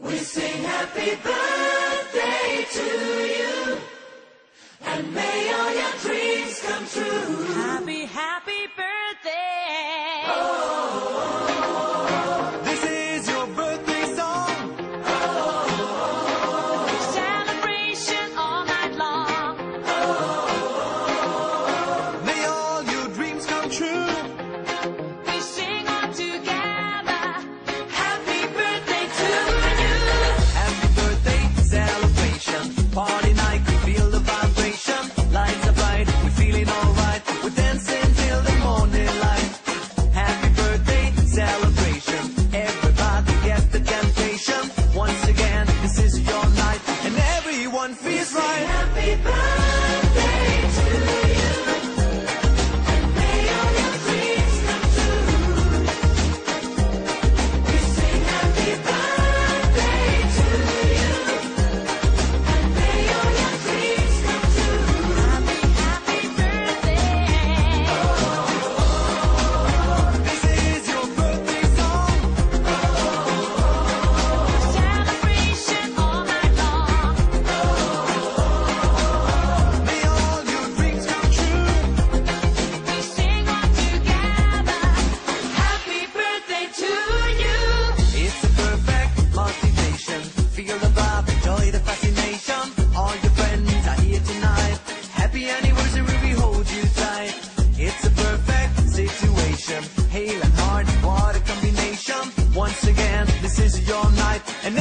We sing happy birthday to you, and may all your dreams come true. Happy, happy birthday. This is your birthday song. Celebration all night long. May all your dreams come true. We sing all together. Happy birthday to you. Happy birthday celebration. Party night, we feel the vibration. Lights are bright, we're feeling alright. We're dancing till the morning light. Happy birthday celebration. Everybody get the temptation. Once again, this is your night, and everyone feels right. Happy birthday to you, and may all your dreams come true. We sing happy birthday to you, and may all your dreams come true. Happy, happy birthday. This is your birthday song. Celebration all night long. May all your dreams come true. We sing all together. Happy birthday to you. It's a perfect motivation. Feel the vibe, enjoy the fascination. All your friends are here tonight. Happy anniversary, we hold you tight. It's a perfect situation. Hale and hard, what a combination. Once again, this is your night, and